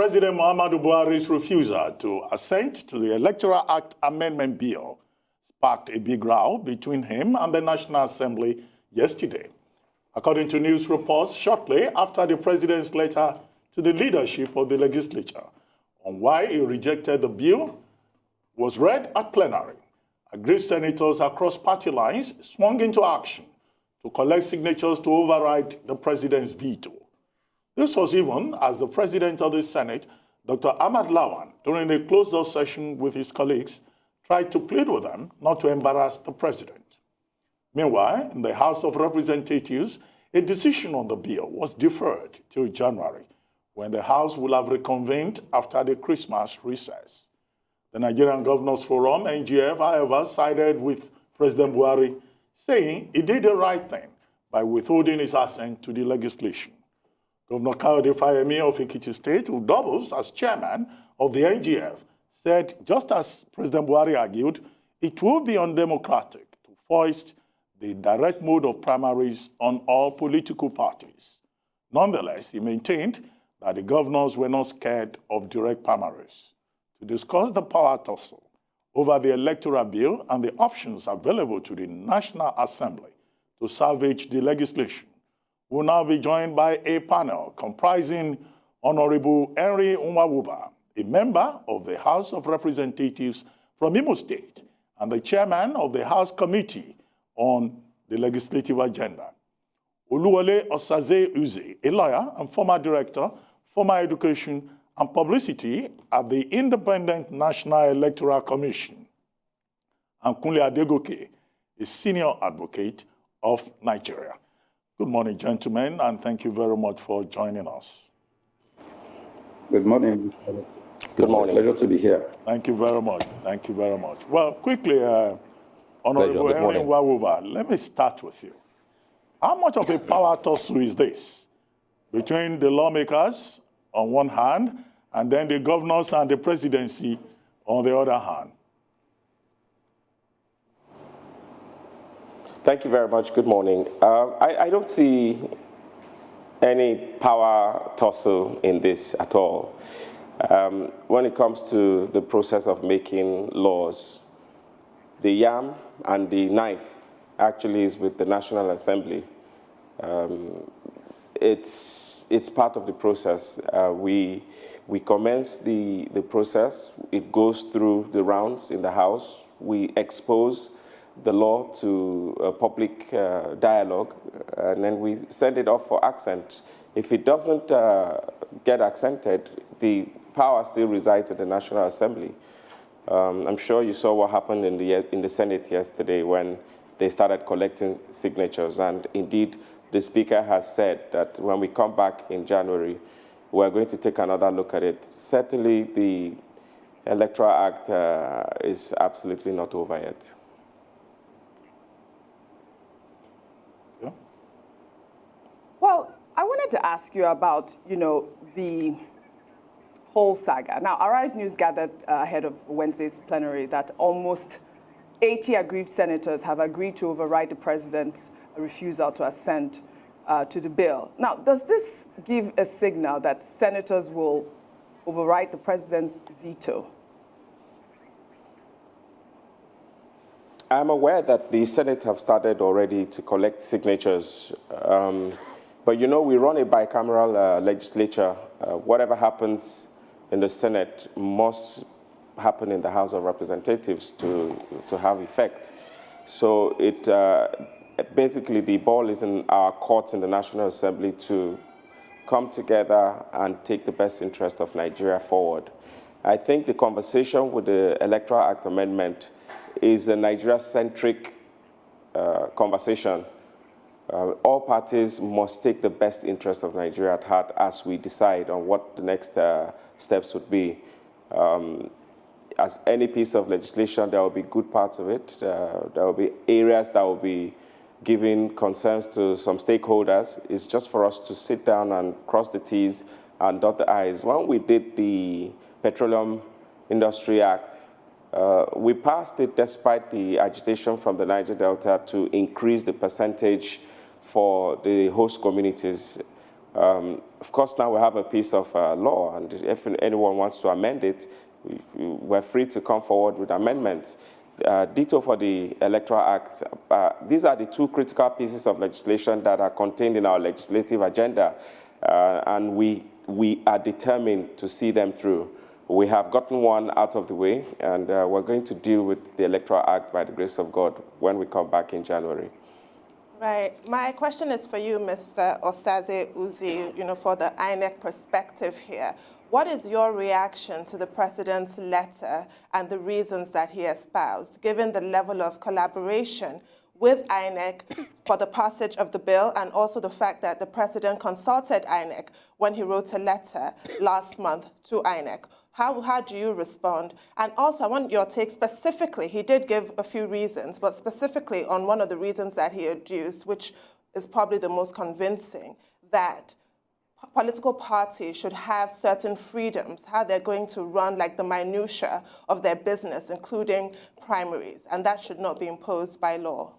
President Muhammadu Buhari's refusal to assent to the Electoral Act Amendment Bill sparked a big row between him and the National Assembly yesterday. According to news reports, shortly after the president's letter to the leadership of the legislature on why he rejected the bill was read at plenary, aggrieved senators across party lines swung into action to collect signatures to override the president's veto. This was even as the president of the Senate, Dr. Ahmad Lawan, during a closed-door session with his colleagues, tried to plead with them not to embarrass the president. Meanwhile, in the House of Representatives, a decision on the bill was deferred till January, when the House will have reconvened after the Christmas recess. The Nigerian Governors Forum, NGF, however, sided with President Buhari, saying he did the right thing by withholding his assent to the legislation. Governor Kayode Fayemi of Ekiti State, who doubles as chairman of the NGF, said just as President Buhari argued, it would be undemocratic to foist the direct mode of primaries on all political parties. Nonetheless, he maintained that the governors were not scared of direct primaries. To discuss the power tussle over the Electoral Bill and the options available to the National Assembly to salvage the legislation, we'll now be joined by a panel comprising Honorable Henry Nwawuba, a member of the House of Representatives from Imo State and the chairman of the House Committee on the Legislative Agenda. Oluwole Osaze-Uzzi, a lawyer and former director, former Education and Publicity at the Independent National Electoral Commission. And Kunle Adegoke, a senior advocate of Nigeria. Good morning, gentlemen, and thank you very much for joining us. Good morning. Good morning. Pleasure to be here. Thank you very much. Thank you very much. Well, quickly, Honorable Henry Nwawuba, let me start with you. How much of a power tussle is this between the lawmakers on one hand and then the governors and the presidency on the other hand? Thank you very much. Good morning. I don't see any power tussle in this at all. When it comes to the process of making laws, the yam and the knife actually is with the National Assembly. It's part of the process. We commence the process. It goes through the rounds in the House. We expose the law to a public dialogue, and then we send it off for assent. If it doesn't get accented, the power still resides at the National Assembly. I'm sure you saw what happened in the Senate yesterday when they started collecting signatures, and indeed the Speaker has said that when we come back in January, we're going to take another look at it. Certainly the Electoral Act is absolutely not over yet. Well, I wanted to ask you about, the whole saga. Now, Arise News gathered ahead of Wednesday's plenary that almost 80 aggrieved senators have agreed to override the president's refusal to assent to the bill. Now, does this give a signal that senators will override the president's veto? I'm aware that the Senate have started already to collect signatures. But we run a bicameral legislature. Whatever happens in the Senate must happen in the House of Representatives to have effect. So basically the ball is in our courts in the National Assembly to come together and take the best interest of Nigeria forward. I think the conversation with the Electoral Act amendment is a Nigeria-centric conversation. All parties must take the best interest of Nigeria at heart as we decide on what the next steps would be. As any piece of legislation, there will be good parts of it. There will be areas that will be giving concerns to some stakeholders. It's just for us to sit down and cross the T's and dot the I's. When we did the Petroleum Industry Act, we passed it despite the agitation from the Niger Delta to increase the percentage for the host communities. of course, now we have a piece of law, and if anyone wants to amend it, we're free to come forward with amendments. Ditto for the Electoral Act. These are the two critical pieces of legislation that are contained in our legislative agenda, and we are determined to see them through. We have gotten one out of the way, and we're going to deal with the Electoral Act by the grace of God when we come back in January. Right. My question is for you, Mr. Osaze-Uzzi, for the INEC perspective here. What is your reaction to the President's letter and the reasons that he espoused, given the level of collaboration with INEC for the passage of the bill, and also the fact that the President consulted INEC when he wrote a letter last month to INEC? How do you respond? And also, I want your take specifically. He did give a few reasons, but specifically on one of the reasons that he adduced, which is probably the most convincing, that political parties should have certain freedoms, how they're going to run like the minutiae of their business, including primaries, and that should not be imposed by law.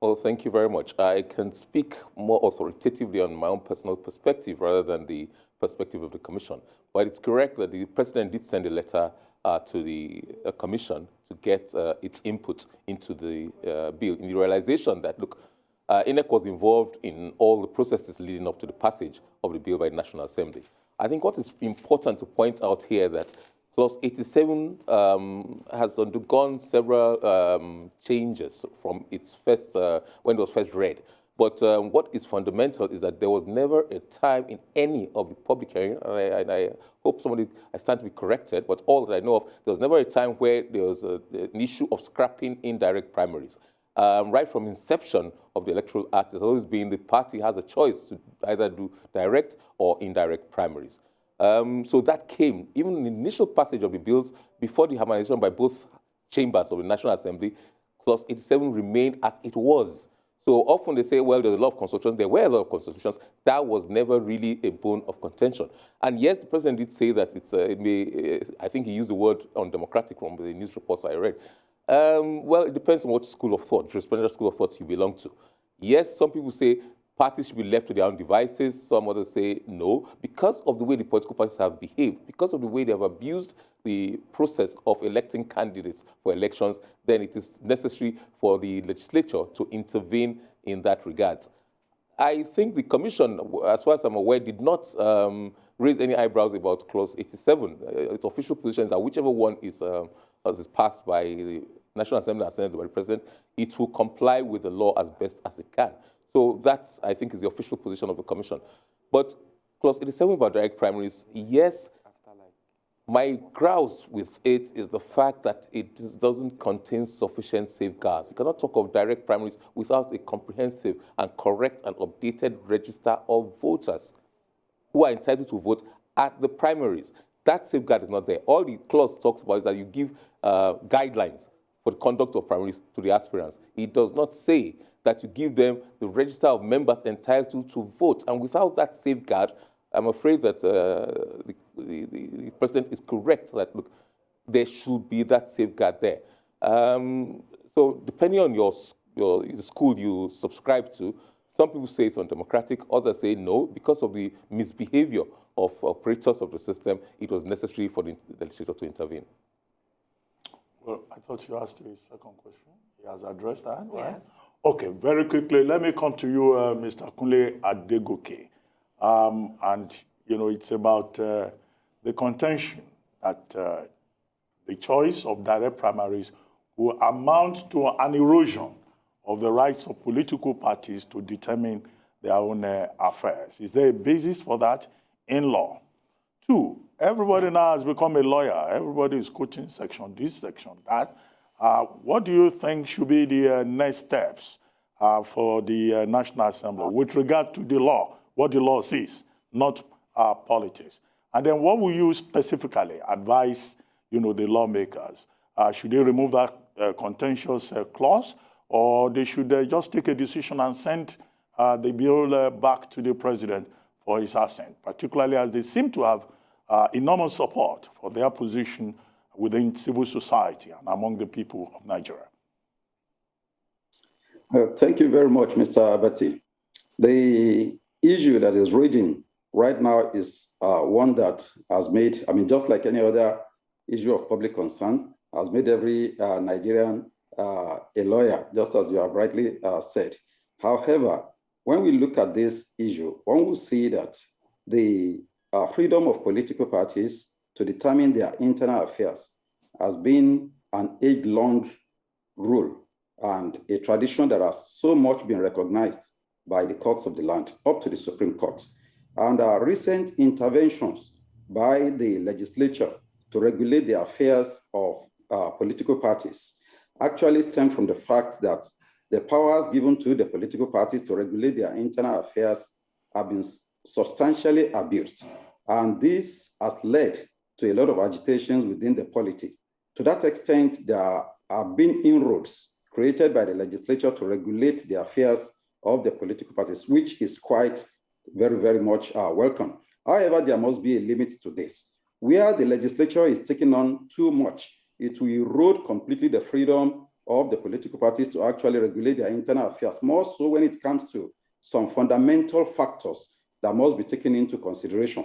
Well, thank you very much. I can speak more authoritatively on my own personal perspective rather than the perspective of the Commission. But it's correct that the President did send a letter to the Commission to get its input into the bill, in the realization that, look, INEC was involved in all the processes leading up to the passage of the bill by the National Assembly. I think what is important to point out here that Clause 87 has undergone several changes from its first, when it was first read. But what is fundamental is that there was never a time in any of the public hearing, and I hope I stand to be corrected, but all that I know of, there was never a time where there was an issue of scrapping indirect primaries. Right from inception of the Electoral Act, it's always been the party has a choice to either do direct or indirect primaries. So that came, even in the initial passage of the bills, before the harmonization by both chambers of the National Assembly, Clause 87 remained as it was. So often they say, well, there's a lot of consultations. There were a lot of consultations. That was never really a bone of contention. And yes, the President did say that I think he used the word undemocratic from the news reports I read. Well, it depends on what school of thought, jurisprudential school of thought you belong to. Yes, some people say parties should be left to their own devices. Some others say no, because of the way the political parties have behaved, because of the way they have abused the process of electing candidates for elections, then it is necessary for the legislature to intervene in that regard. I think the Commission, as far as I'm aware, did not raise any eyebrows about Clause 87. Its official position is that whichever one is passed by the National Assembly and Senate by the President, it will comply with the law as best as it can. So that, I think, is the official position of the Commission. But Clause 87 about direct primaries, yes, my grouse with it is the fact that it doesn't contain sufficient safeguards. You cannot talk of direct primaries without a comprehensive and correct and updated register of voters who are entitled to vote at the primaries. That safeguard is not there. All the clause talks about is that you give guidelines for the conduct of primaries to the aspirants. It does not say that you give them the register of members entitled to vote. And without that safeguard, I'm afraid that the President is correct that, look, there should be that safeguard there. So depending on the school you subscribe to, some people say it's undemocratic, others say no. Because of the misbehavior of operators of the system, it was necessary for the legislature to intervene. Well, I thought you asked a second question. He has addressed that, right? Yes. Okay, very quickly, let me come to you, Mr. Kunle Adegoke. And, it's about the contention that the choice of direct primaries will amount to an erosion of the rights of political parties to determine their own affairs. Is there a basis for that in law? Two, everybody now has become a lawyer. Everybody is quoting section this, section that. What do you think should be the next steps for the National Assembly with regard to the law, what the law says, not politics? And then what will you specifically advise, the lawmakers? Should they remove that contentious clause, or they should just take a decision and send the bill back to the President for his assent, particularly as they seem to have enormous support for their position within civil society and among the people of Nigeria? Thank you very much, Mr. Abati. The issue that is raging right now is one that has made, just like any other issue of public concern, has made every Nigerian a lawyer, just as you have rightly said. However, when we look at this issue, one will see that the freedom of political parties to determine their internal affairs has been an age-long rule and a tradition that has so much been recognized by the courts of the land up to the Supreme Court. And recent interventions by the legislature to regulate the affairs of political parties actually stem from the fact that the powers given to the political parties to regulate their internal affairs have been substantially abused. And this has led to a lot of agitations within the polity. To that extent, there have been inroads created by the legislature to regulate the affairs of the political parties, which is quite very, very much welcome. However, there must be a limit to this. Where the legislature is taking on too much, it will erode completely the freedom of the political parties to actually regulate their internal affairs, more so when it comes to some fundamental factors that must be taken into consideration.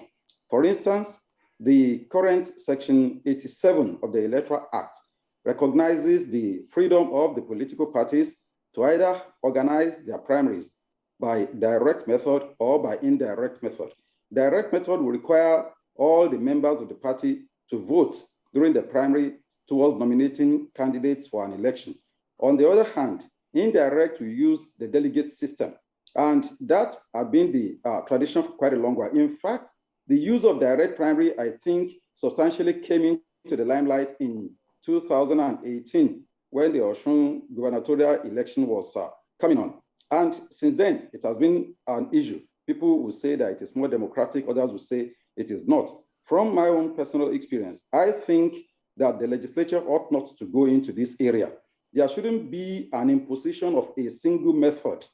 For instance, the current Section 87 of the Electoral Act recognizes the freedom of the political parties to either organize their primaries by direct method or by indirect method. Direct method will require all the members of the party to vote during the primary towards nominating candidates for an election. On the other hand, indirect will use the delegate system. And that has been the tradition for quite a long while. In fact, the use of direct primary, I think, substantially came into the limelight in 2018 when the Osun gubernatorial election was coming on. And since then, it has been an issue. People will say that it is more democratic, others will say it is not. From my own personal experience, I think that the legislature ought not to go into this area. There shouldn't be an imposition of a single method.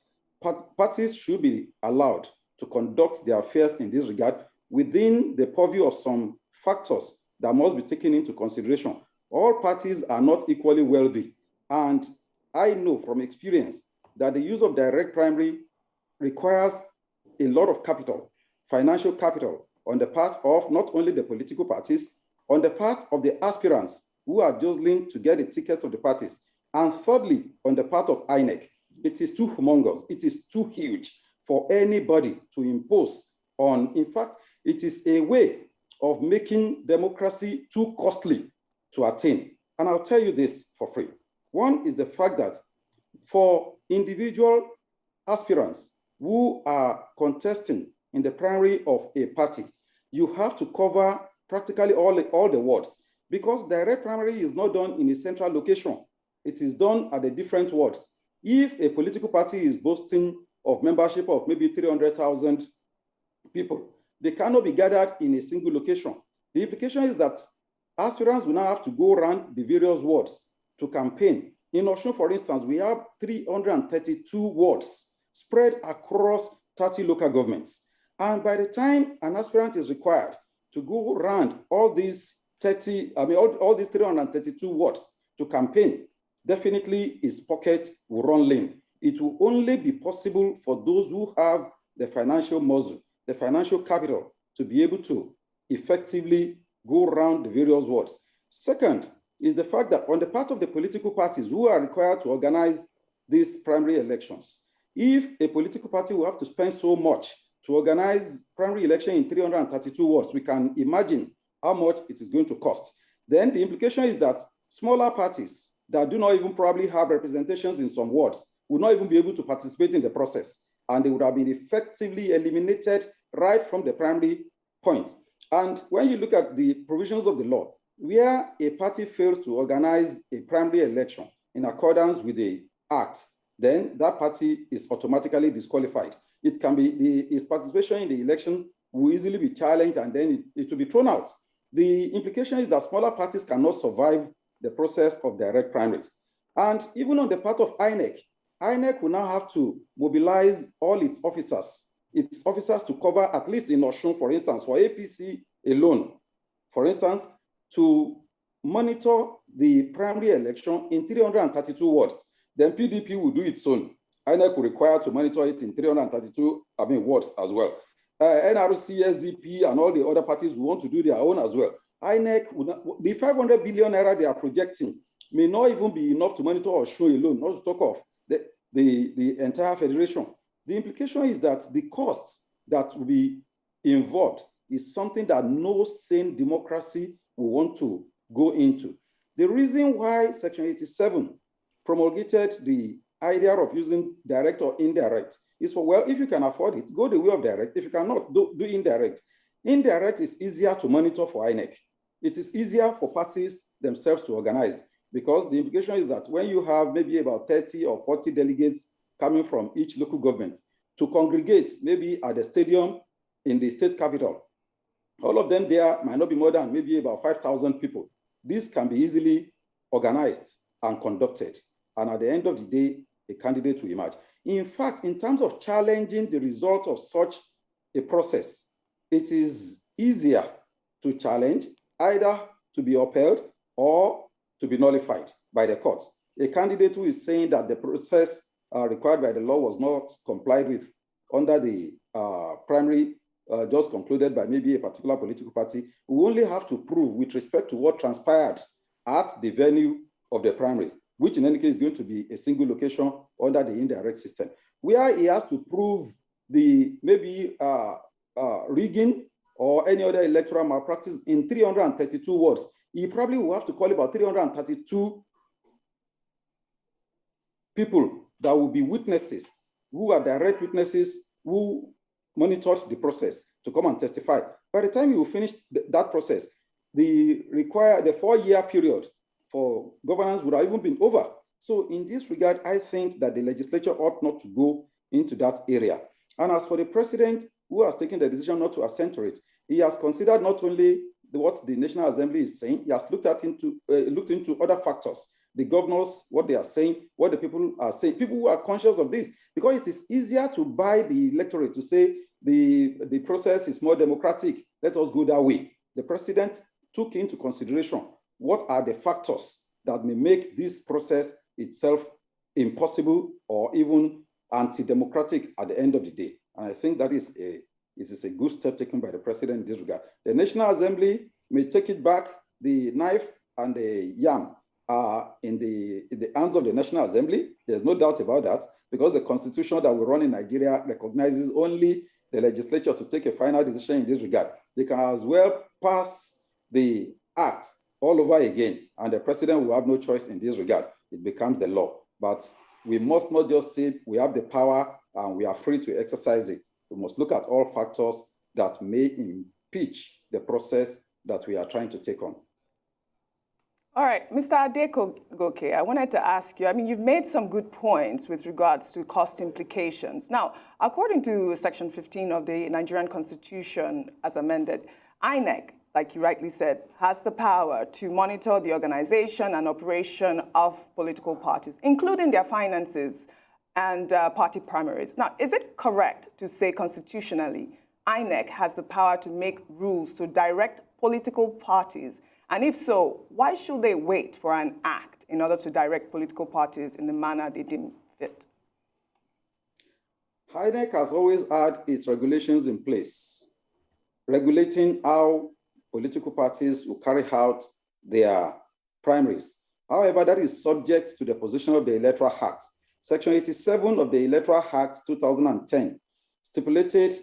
Parties should be allowed to conduct their affairs in this regard within the purview of some factors that must be taken into consideration. All parties are not equally wealthy. And I know from experience that the use of direct primary requires a lot of capital, financial capital, on the part of not only the political parties, on the part of the aspirants who are jostling to get the tickets of the parties, and thirdly, on the part of INEC. It is too humongous, it is too huge for anybody to impose on. In fact, it is a way of making democracy too costly to attain. And I'll tell you this for free. One is the fact that for individual aspirants who are contesting in the primary of a party, you have to cover practically all the wards, because direct primary is not done in a central location. It is done at the different wards. If a political party is boasting of membership of maybe 300,000 people, they cannot be gathered in a single location. The implication is that aspirants will now have to go around the various wards to campaign. In Osun, for instance, we have 332 wards spread across 30 local governments. And by the time an aspirant is required to go around all these 332 wards to campaign, definitely his pocket will run lean. It will only be possible for those who have the financial muscle, the financial capital to be able to effectively go around the various wards. Second is the fact that on the part of the political parties who are required to organize these primary elections, if a political party will have to spend so much to organize primary election in 332 wards, we can imagine how much it is going to cost. Then the implication is that smaller parties that do not even probably have representations in some wards would not even be able to participate in the process, and they would have been effectively eliminated right from the primary point. And when you look at the provisions of the law, where a party fails to organize a primary election in accordance with the act, then that party is automatically disqualified. It can be, its participation in the election will easily be challenged, and then it will be thrown out. The implication is that smaller parties cannot survive the process of direct primaries. And even on the part of INEC, INEC will now have to mobilize all its officers to cover, at least in Osun, for instance, for APC alone, for instance, to monitor the primary election in 332 wards. Then PDP will do its own. INEC will require to monitor it in 332, wards as well. NRC, SDP, and all the other parties who want to do their own as well. INEC, the 500 billion naira they are projecting may not even be enough to monitor or show alone, not to talk of the entire federation. The implication is that the costs that will be involved is something that no sane democracy will want to go into. The reason why Section 87 promulgated the idea of using direct or indirect is for, well, if you can afford it, go the way of direct. If you cannot, do indirect. Indirect is easier to monitor for INEC. It is easier for parties themselves to organize, because the implication is that when you have maybe about 30 or 40 delegates coming from each local government to congregate maybe at the stadium in the state capital, all of them there might not be more than maybe about 5,000 people. This can be easily organized and conducted. And at the end of the day, a candidate will emerge. In fact, in terms of challenging the result of such a process, it is easier to challenge, either to be upheld or to be nullified by the court. A candidate who is saying that the process required by the law was not complied with under the primary just concluded by maybe a particular political party, we only have to prove with respect to what transpired at the venue of the primaries, which in any case is going to be a single location under the indirect system, where he has to prove the maybe rigging or any other electoral malpractice in 332 words. He probably will have to call about 332 people that will be witnesses, who are direct witnesses, who monitored the process to come and testify. By the time you finish that process, the 4-year period for governance would have even been over. So in this regard, I think that the legislature ought not to go into that area. And as for the president who has taken the decision not to assent to it, he has considered not only what the National Assembly is saying, he has looked into other factors, the governors, what they are saying, what the people are saying, people who are conscious of this, because it is easier to buy the electorate to say the process is more democratic, let us go that way. The president took into consideration what are the factors that may make this process itself impossible or even anti-democratic at the end of the day. And I think that is a good step taken by the president in this regard. The National Assembly may take it back. The knife and the yam are in the hands of the National Assembly. There's no doubt about that, because the constitution that we run in Nigeria recognizes only the legislature to take a final decision in this regard. They can as well pass the act all over again, and the president will have no choice in this regard. It becomes the law. But we must not just say we have the power and we are free to exercise it. We must look at all factors that may impeach the process that we are trying to take on. All right, Mr. Adegoke, I wanted to ask you, you've made some good points with regards to cost implications. Now, according to Section 15 of the Nigerian Constitution as amended, INEC, like you rightly said, has the power to monitor the organization and operation of political parties, including their finances and party primaries. Now, is it correct to say constitutionally INEC has the power to make rules to direct political parties? And if so, why should they wait for an act in order to direct political parties in the manner they deem fit? INEC has always had its regulations in place, regulating how political parties will carry out their primaries. However, that is subject to the position of the Electoral Act. Section 87 of the Electoral Act 2010 stipulated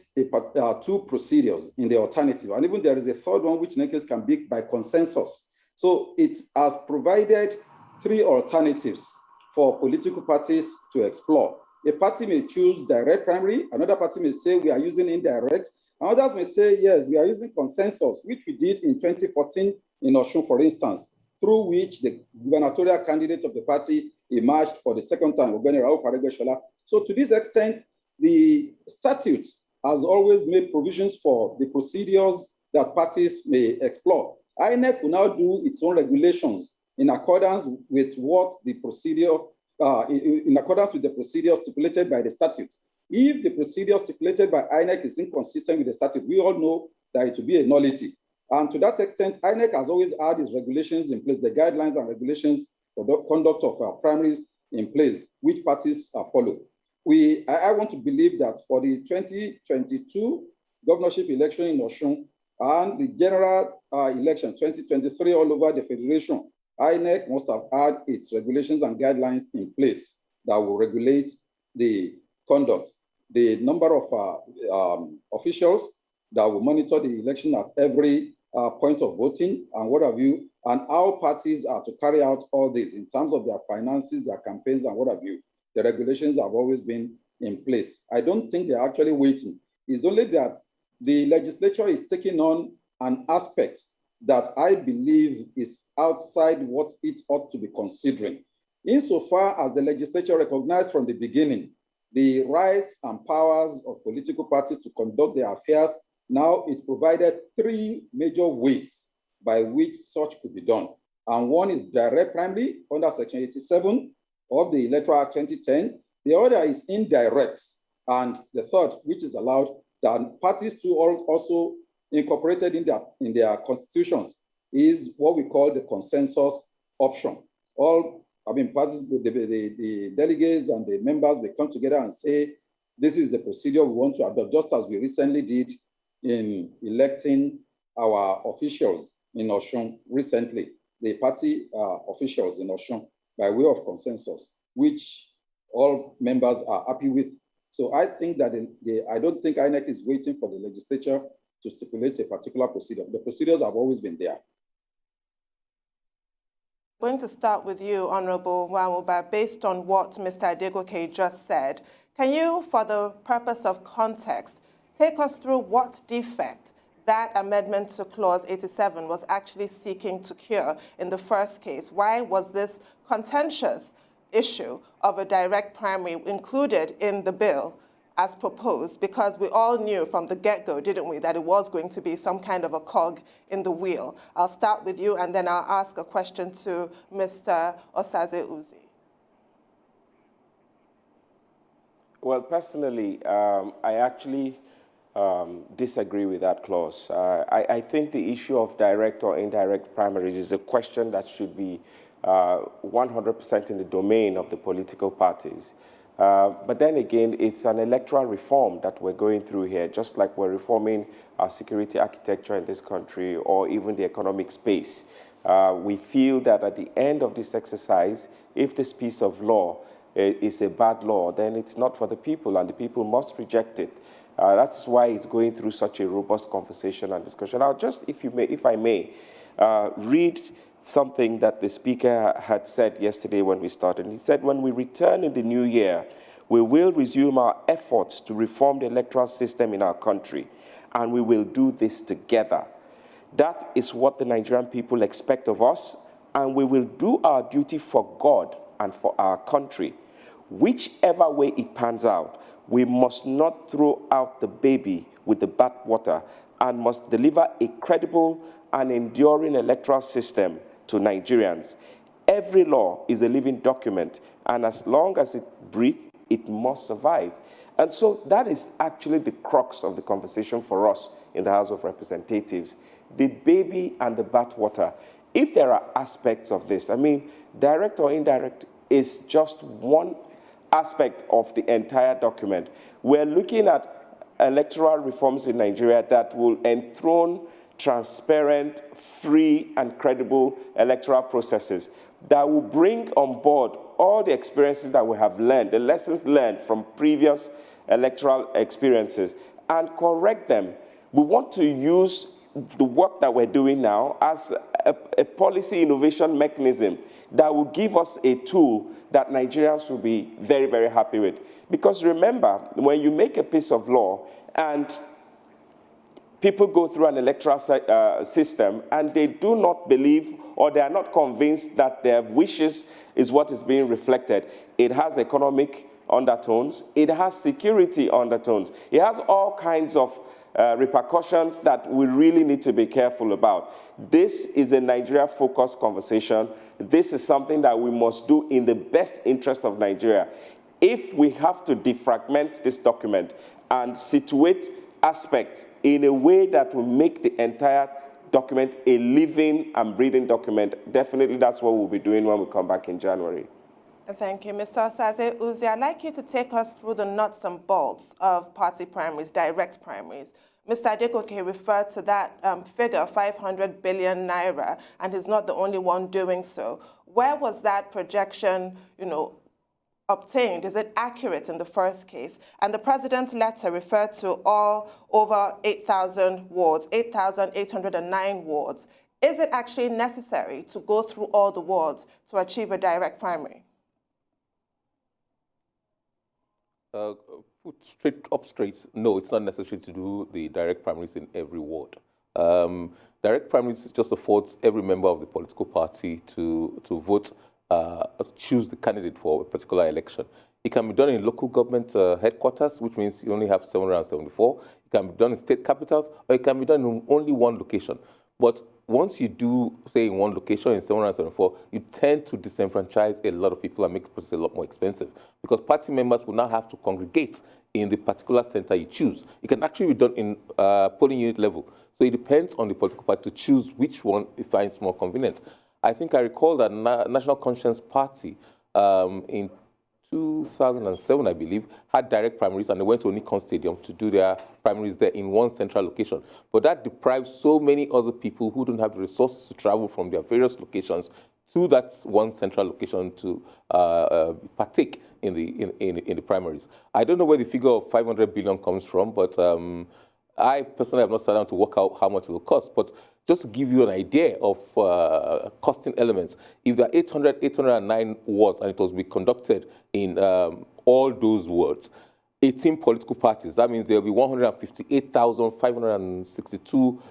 two procedures in the alternative, and even there is a third one which in any case can be by consensus. So it has provided 3 alternatives for political parties to explore. A party may choose direct primary, another party may say we are using indirect, and others may say, yes, we are using consensus, which we did in 2014 in Osun, for instance, through which the gubernatorial candidate of the party emerged for the second time, Ogbeni Rauf Aregbesola. So to this extent, the statute has always made provisions for the procedures that parties may explore. INEC will now do its own regulations in accordance with what the procedure, in accordance with the procedure stipulated by the statute. If the procedure stipulated by INEC is inconsistent with the statute, we all know that it will be a nullity. And to that extent, INEC has always had its regulations in place, the guidelines and regulations for the conduct of primaries in place, which parties are followed. I want to believe that for the 2022 governorship election in Osun and the general election 2023 all over the federation, INEC must have had its regulations and guidelines in place that will regulate the conduct, the number of officials that will monitor the election at every point of voting and what have you, and how parties are to carry out all this in terms of their finances, their campaigns, and what have you. The regulations have always been in place. I don't think they're actually waiting. It's only that the legislature is taking on an aspect that I believe is outside what it ought to be considering. Insofar as the legislature recognized from the beginning the rights and powers of political parties to conduct their affairs, now it provided 3 major ways by which such could be done. And one is direct primary under Section 87 of the Electoral Act 2010. The other is indirect. And the third, which is allowed, that parties to also incorporated in their constitutions, is what we call the consensus option. Parties, the delegates and the members, they come together and say, this is the procedure we want to adopt, just as we recently did in electing our officials in Osun recently, the party officials in Osun, by way of consensus, which all members are happy with. So I think that I don't think INEC is waiting for the legislature to stipulate a particular procedure. The procedures have always been there. I'm going to start with you, Honorable Nwamuba, based on what Mr. Adegoke just said. Can you, for the purpose of context, take us through what defect that amendment to Clause 87 was actually seeking to cure in the first case? Why was this contentious issue of a direct primary included in the bill as proposed? Because we all knew from the get-go, didn't we, that it was going to be some kind of a cog in the wheel. I'll start with you, and then I'll ask a question to Mr. Osaze-Uzzi. Well, personally, I actually disagree with that clause. I think the issue of direct or indirect primaries is a question that should be 100% in the domain of the political parties. But then again, it's an electoral reform that we're going through here, just like we're reforming our security architecture in this country or even the economic space. We feel that at the end of this exercise, if this piece of law is a bad law, then it's not for the people, and the people must reject it. That's why it's going through such a robust conversation and discussion. I'll just, if I may, read something that the Speaker had said yesterday when we started. He said, when we return in the new year, we will resume our efforts to reform the electoral system in our country, and we will do this together. That is what the Nigerian people expect of us, and we will do our duty for God and for our country. Whichever way it pans out, we must not throw out the baby with the bathwater and must deliver a credible and enduring electoral system to Nigerians. Every law is a living document, and as long as it breathes, it must survive. And so that is actually the crux of the conversation for us in the House of Representatives. The baby and the bathwater. If there are aspects of this, I mean, direct or indirect is just one aspect of the entire document. We're looking at electoral reforms in Nigeria that will enthrone transparent, free, and credible electoral processes that will bring on board all the experiences that we have learned, the lessons learned from previous electoral experiences, and correct them. We want to use the work that we're doing now as a policy innovation mechanism that will give us a tool that Nigerians will be very, very happy with. Because remember, when you make a piece of law and people go through an electoral system and they do not believe or they are not convinced that their wishes is what is being reflected, it has economic undertones, it has security undertones, it has all kinds of repercussions that we really need to be careful about. This is a Nigeria-focused conversation. This is something that we must do in the best interest of Nigeria. If we have to defragment this document and situate aspects in a way that will make the entire document a living and breathing document, definitely that's what we'll be doing when we come back in January. Thank you. Mr. Osaze-Uzzi, I'd like you to take us through the nuts and bolts of party primaries, direct primaries. Mr. Adegoke referred to that figure, 500 billion naira, and he's not the only one doing so. Where was that projection, obtained? Is it accurate in the first case? And the president's letter referred to all over 8,000 wards, 8,809 wards. Is it actually necessary to go through all the wards to achieve a direct primary? Put straight, no, it's not necessary to do the direct primaries in every ward. Direct primaries just affords every member of the political party to vote, choose the candidate for a particular election. It can be done in local government headquarters, which means you only have 774. It can be done in state capitals, or it can be done in only one location. But once you do, say, in one location in 774, you tend to disenfranchise a lot of people and make the process a lot more expensive, because party members will now have to congregate in the particular center you choose. It can actually be done in polling unit level. So it depends on the political party to choose which one it finds more convenient. I think I recall that National Conscience Party in 2007, I believe, had direct primaries, and they went to Onikon Stadium to do their primaries there in one central location. But that deprives so many other people who don't have the resources to travel from their various locations to that one central location to partake in the primaries. I don't know where the figure of 500 billion comes from, but I personally have not sat down to work out how much it will cost. But just to give you an idea of costing elements, if there are 809 wards and it was be conducted in all those wards, 18 political parties, that means there will be 158,562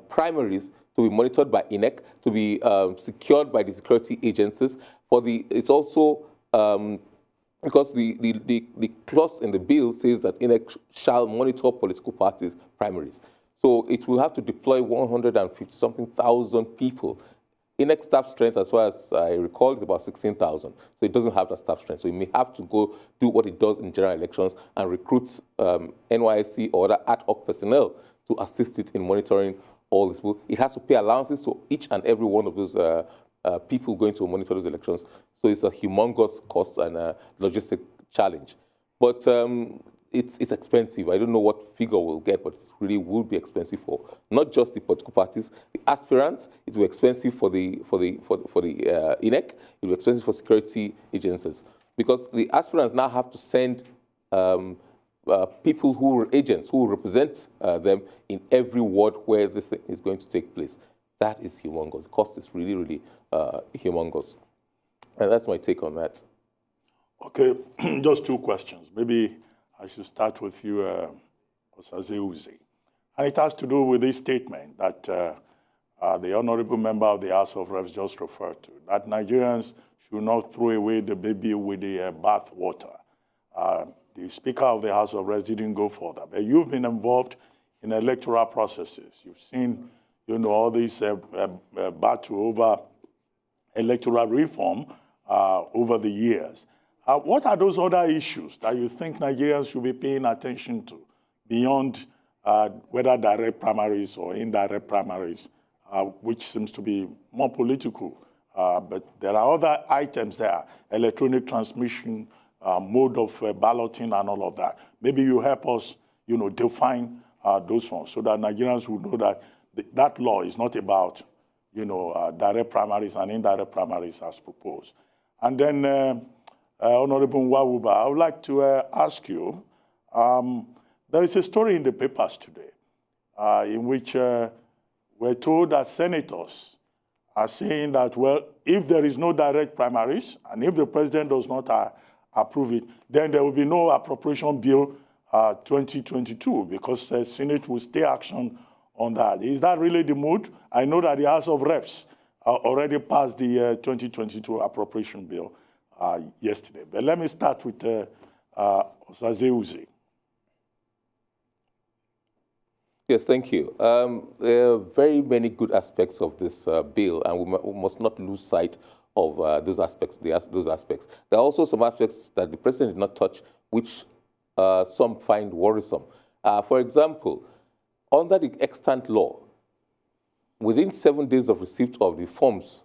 primaries to be monitored by INEC, to be secured by the security agencies. It's also because the clause in the bill says that INEC shall monitor political parties' primaries. So it will have to deploy 150-something thousand people. INEC staff strength, as far as I recall, is about 16,000. So it doesn't have that staff strength. So it may have to go do what it does in general elections and recruit NYSC or other ad hoc personnel to assist it in monitoring all this. It has to pay allowances to each and every one of those people going to monitor those elections. So it's a humongous cost and a logistic challenge. But it's expensive. I don't know what figure we'll get, but it really will be expensive for not just the political parties, the aspirants. It will be expensive for the INEC. It will be expensive for security agencies, because the aspirants now have to send agents who represent them in every ward where this thing is going to take place. That is humongous. The cost is really, really humongous. And that's my take on that. Okay, just two questions. Maybe I should start with you, Osaze-Uzzi. And it has to do with this statement that the honorable member of the House of Reps just referred to, that Nigerians should not throw away the baby with the bath water. The Speaker of the House of Reps didn't go further. But you've been involved in electoral processes. You've seen, all this battle over electoral reform over the years. What are those other issues that you think Nigerians should be paying attention to beyond whether direct primaries or indirect primaries, which seems to be more political? But there are other items there, electronic transmission, mode of balloting and all of that. Maybe you help us, define those ones so that Nigerians will know that that law is not about, direct primaries and indirect primaries as proposed. And then, Honorable Nwawuba, I would like to ask you, there is a story in the papers today in which we're told that senators are saying that, well, if there is no direct primaries and if the president does not approve it, then there will be no appropriation bill 2022 because the Senate will stay action on that. Is that really the mood? I know that the House of Reps already passed the 2022 appropriation bill yesterday. But let me start with Osaze-Uzzi. Yes, thank you. There are very many good aspects of this bill, and we must not lose sight of those aspects. There are also some aspects that the president did not touch, which some find worrisome. For example, under the extant law, within 7 days of receipt of the forms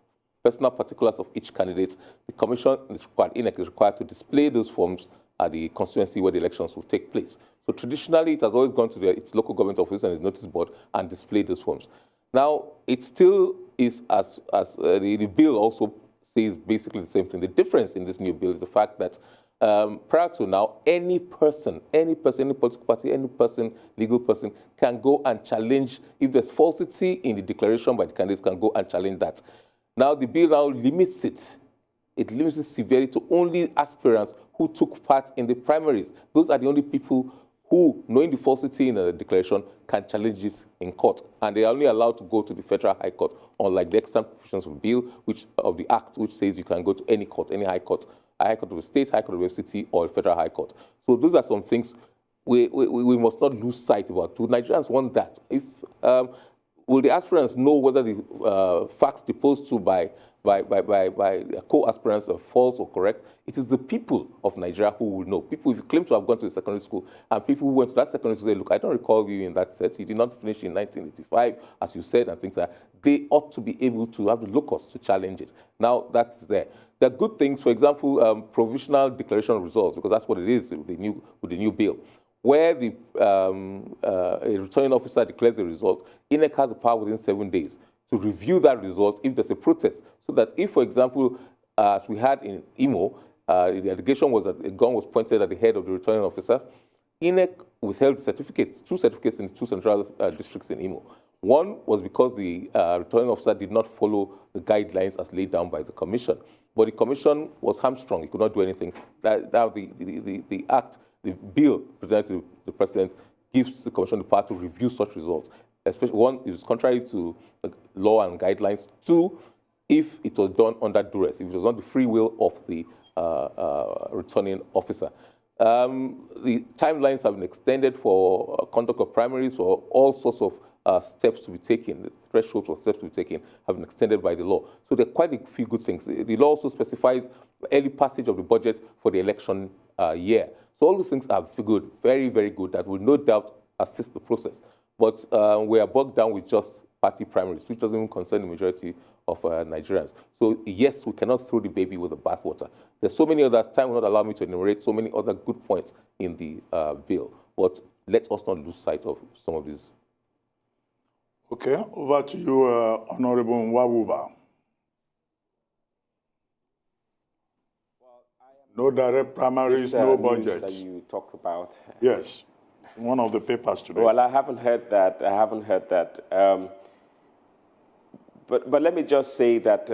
personal particulars of each candidate, the commission is required, INEC is required to display those forms at the constituency where the elections will take place. So traditionally, it has always gone to its local government office and its notice board and displayed those forms. Now, it still is, the bill also says basically the same thing. The difference in this new bill is the fact that prior to now, any person, any political party, any person, legal person, can go and challenge, if there's falsity in the declaration by the candidates, can go and challenge that. Now, the bill now limits it. It limits it severely to only aspirants who took part in the primaries. Those are the only people who, knowing the falsity in a declaration, can challenge it in court. And they are only allowed to go to the Federal High Court, unlike the extant provisions of the bill, of the Act, which says you can go to any court, any High Court, a High Court of the State, High Court of the city, or a Federal High Court. So those are some things we must not lose sight about. Do Nigerians want that? If will the aspirants know whether the facts deposed to by co-aspirants are false or correct? It is the people of Nigeria who will know. People, if you claim to have gone to a secondary school, and people who went to that secondary school say, look, I don't recall you in that set. You did not finish in 1985, as you said, and things like that. They ought to be able to have the locus to challenge it. Now, that's there. There are good things, for example, provisional declaration of results, because that's what it is with the new bill. Where a returning officer declares the result, INEC has the power within 7 days to review that result if there's a protest. So that if, for example, as we had in Imo, the allegation was that a gun was pointed at the head of the returning officer, INEC withheld certificates, 2 certificates in 2 central districts in Imo. One was because the returning officer did not follow the guidelines as laid down by the commission. But the commission was hamstrung. It could not do anything. The act, the bill presented to the president gives the commission the power to review such results. Especially, 1, it is contrary to the law and guidelines. 2, if it was done under duress, if it was on the free will of the returning officer. The timelines have been extended for conduct of primaries, for all sorts of steps to be taken. The thresholds of steps to be taken have been extended by the law. So there are quite a few good things. The law also specifies early passage of the budget for the election year. So all those things are good, very, very good, that will no doubt assist the process. But we are bogged down with just party primaries, which doesn't even concern the majority of Nigerians. So yes, we cannot throw the baby with the bathwater. There's so many others. Time will not allow me to enumerate so many other good points in the bill. But let us not lose sight of some of these. Okay, over to you, Honorable Nwawuba. No direct primaries, no budget. That you talked about. Yes, one of the papers today. Well, I haven't heard that. I haven't heard that. But let me just say that,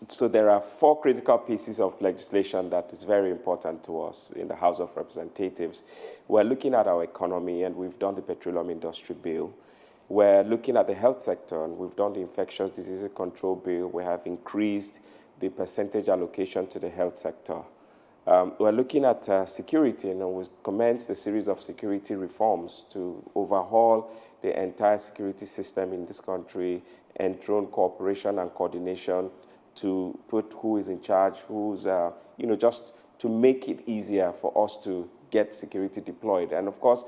so there are 4 critical pieces of legislation that is very important to us in the House of Representatives. We're looking at our economy, and we've done the petroleum industry bill. We're looking at the health sector, and we've done the infectious diseases control bill. We have increased the percentage allocation to the health sector. We're looking at security, and we've commenced a series of security reforms to overhaul the entire security system in this country, enthrone cooperation and coordination to put who is in charge, who's, just to make it easier for us to get security deployed. And of course,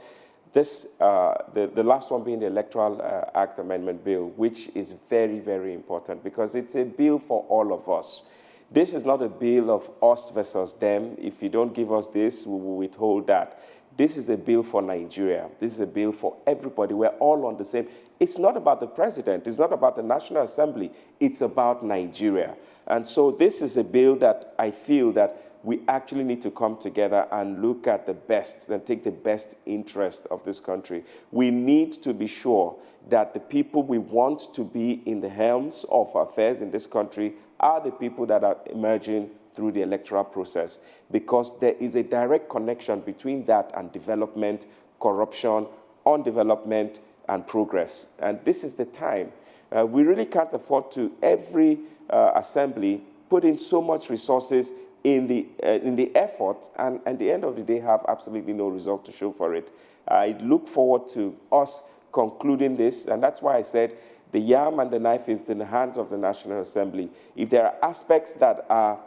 this, the last one being the Electoral Act Amendment Bill, which is very, very important because it's a bill for all of us. This is not a bill of us versus them. If you don't give us this, we will withhold that. This is a bill for Nigeria. This is a bill for everybody. We're all on the same. It's not about the president. It's not about the National Assembly. It's about Nigeria. And so this is a bill that I feel that we actually need to come together and look at the best and take the best interest of this country. We need to be sure that the people we want to be in the helms of affairs in this country are the people that are emerging through the electoral process, because there is a direct connection between that and development, corruption, undevelopment, and progress. And this is the time. We really can't afford to, every assembly, put in so much resources in the effort, and at the end of the day have absolutely no result to show for it. I look forward to us concluding this, and that's why I said the yam and the knife is in the hands of the National Assembly. If there are aspects that are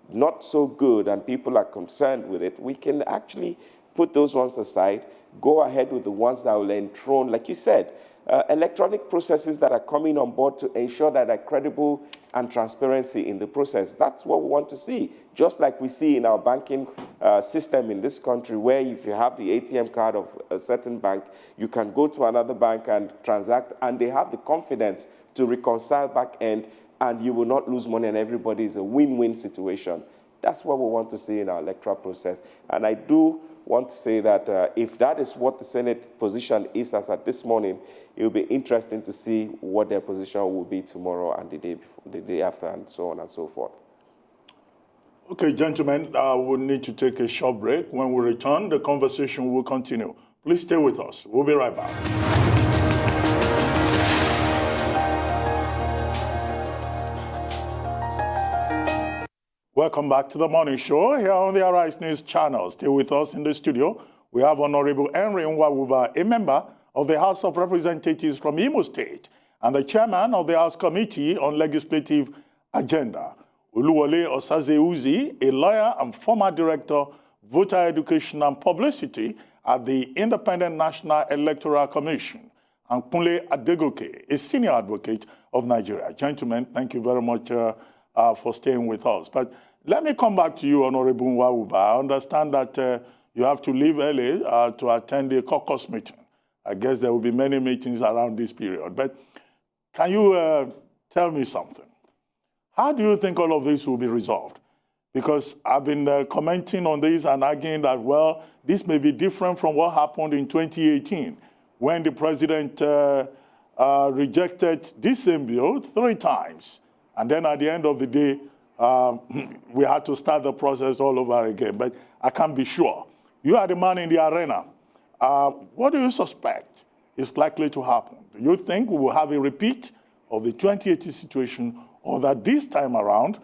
not so good and people are concerned with it, we can actually put those ones aside, go ahead with the ones that will enthrone, like you said, electronic processes that are coming on board to ensure that there are credible and transparency in the process. That's what we want to see, just like we see in our banking system in this country, where if you have the ATM card of a certain bank, you can go to another bank and transact, and they have the confidence to reconcile back end, and you will not lose money, and everybody is a win-win situation. That's what we want to see in our electoral process. And I do want to say that if that is what the Senate position is as at this morning, it will be interesting to see what their position will be tomorrow and the day after, and so on and so forth. Okay, gentlemen, we'll need to take a short break. When we return, the conversation will continue. Please stay with us. We'll be right back. Welcome back to the morning show here on the Arise News channel. Stay with us in the studio. We have Honorable Henry Nwawuba, a member of the House of Representatives from Imo State and the chairman of the House Committee on Legislative Agenda. Oluwole Osaze-Uzzi, a lawyer and former director, voter education and publicity at the Independent National Electoral Commission. And Kunle Adegoke, a senior advocate of Nigeria. Gentlemen, thank you very much for staying with us. But let me come back to you, Honorable Nwawuba. I understand that you have to leave early to attend the caucus meeting. I guess there will be many meetings around this period. But can you tell me something? How do you think all of this will be resolved? Because I've been commenting on this and arguing that, well, this may be different from what happened in 2018 when the president rejected this same bill 3 times. And then at the end of the day, we had to start the process all over again. But I can't be sure. You are the man in the arena. What do you suspect is likely to happen? Do you think we will have a repeat of the 2018 situation, or that this time around,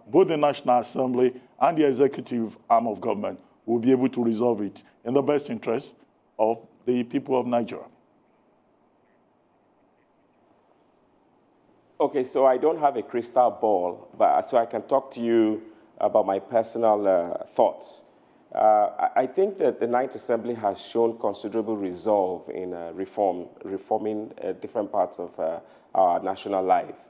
both the National Assembly and the executive arm of government will be able to resolve it in the best interest of the people of Nigeria? Okay, so I don't have a crystal ball, but so I can talk to you about my personal thoughts. I think that the Ninth Assembly has shown considerable resolve in reforming different parts of our national life.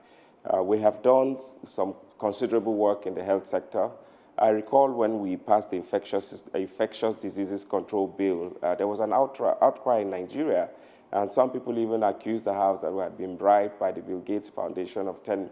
We have done some considerable work in the health sector. I recall when we passed the Infectious Diseases Control Bill, there was an outcry in Nigeria, and some people even accused the House that we had been bribed by the Bill Gates Foundation of $10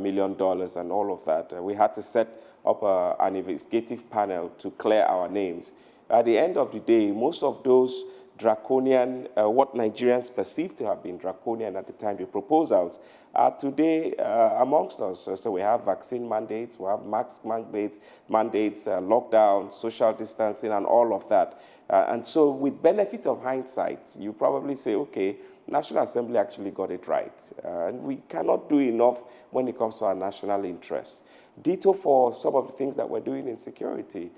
million and all of that. We had to set up an investigative panel to clear our names. At the end of the day, most of those draconian, what Nigerians perceived to have been draconian at the time, the proposals, are today amongst us. So we have vaccine mandates, we have mask mandates, lockdown, social distancing, and all of that. And so with benefit of hindsight, you probably say, okay, National Assembly actually got it right. And we cannot do enough when it comes to our national interests. Ditto for some of the things that we're doing in security.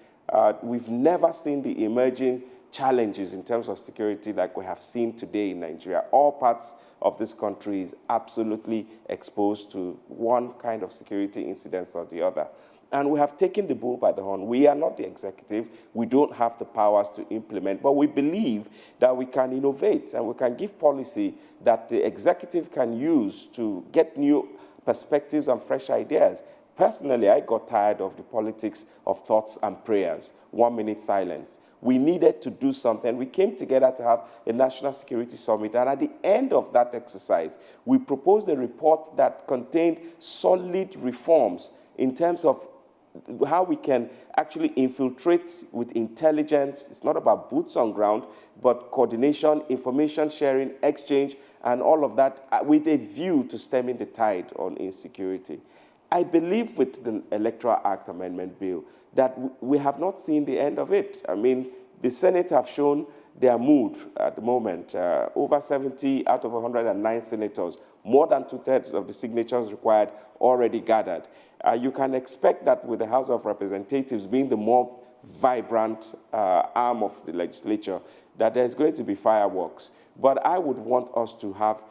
We've never seen the emerging challenges in terms of security like we have seen today in Nigeria. All parts of this country is absolutely exposed to one kind of security incident or the other. And we have taken the bull by the horn. We are not the executive. We don't have the powers to implement, but we believe that we can innovate and we can give policy that the executive can use to get new perspectives and fresh ideas. Personally, I got tired of the politics of thoughts and prayers, 1 minute silence. We needed to do something. We came together to have a National Security Summit, and at the end of that exercise, we proposed a report that contained solid reforms in terms of how we can actually infiltrate with intelligence. It's not about boots on ground, but coordination, information sharing, exchange, and all of that with a view to stemming the tide on insecurity. I believe with the Electoral Act Amendment Bill that we have not seen the end of it. I mean, the Senate have shown their mood at the moment. Over 70 out of 109 senators, more than 2/3 of the signatures required already gathered. You can expect that with the House of Representatives being the more vibrant arm of the legislature, that there's going to be fireworks. But I would want us to have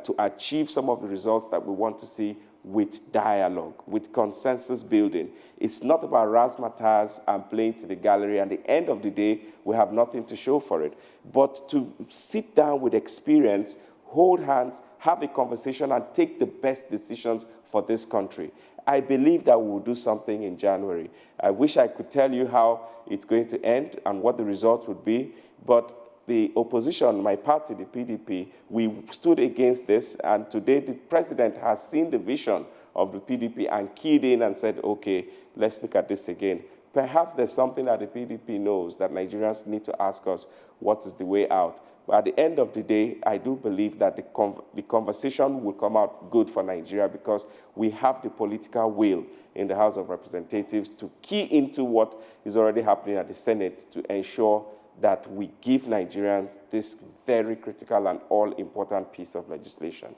to achieve some of the results that we want to see with dialogue, with consensus building. It's not about razzmatazz and playing to the gallery, and at the end of the day, we have nothing to show for it. But to sit down with experience, hold hands, have a conversation, and take the best decisions for this country. I believe that we will do something in January. I wish I could tell you how it's going to end and what the result would be, but the opposition, my party, the PDP, we stood against this, and today the president has seen the vision of the PDP and keyed in and said, okay, let's look at this again. Perhaps there's something that the PDP knows that Nigerians need to ask us, what is the way out? But at the end of the day, I do believe that the conversation will come out good for Nigeria because we have the political will in the House of Representatives to key into what is already happening at the Senate to ensure that we give Nigerians this very critical and all-important piece of legislation.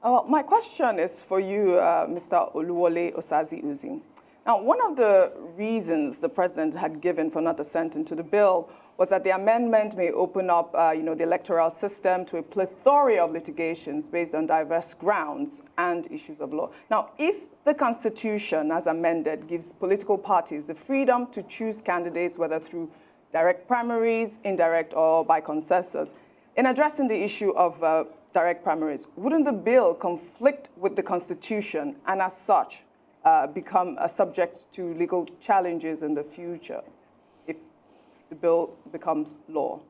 My question is for you, Mr. Oluwole Osaze-Uzzi. Now, one of the reasons the president had given for not assenting to the bill was that the amendment may open up, the electoral system to a plethora of litigations based on diverse grounds and issues of law. Now, if the Constitution, as amended, gives political parties the freedom to choose candidates, whether through direct primaries, indirect, or by consensus, in addressing the issue of direct primaries, wouldn't the bill conflict with the Constitution and, as such, become subject to legal challenges in the future if the bill becomes law?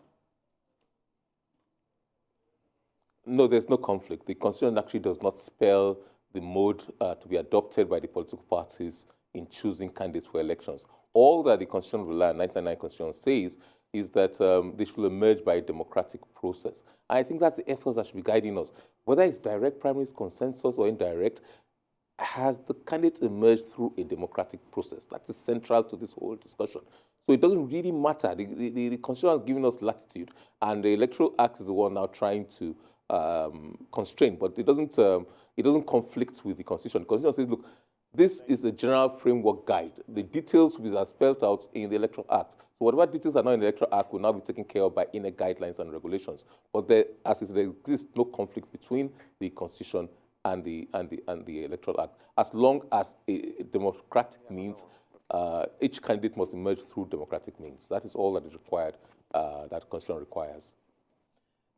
No, there's no conflict. The Constitution actually does not spell the mode to be adopted by the political parties in choosing candidates for elections. All that the Constitution rely on, 1999 Constitution says, is that they should emerge by a democratic process. And I think that's the efforts that should be guiding us. Whether it's direct primaries, consensus, or indirect, has the candidates emerged through a democratic process? That is central to this whole discussion. So it doesn't really matter. The Constitution has given us latitude, and the Electoral Act is the one now trying to constrain, but it doesn't conflict with the Constitution. The Constitution says, look, this is a general framework guide. The details are spelled out in the Electoral Act. So whatever details are not in the Electoral Act will now be taken care of by INEC guidelines and regulations. But there exists no conflict between the Constitution and the Electoral Act. As long as a democratic means, each candidate must emerge through democratic means. That is all that is required, that the Constitution requires.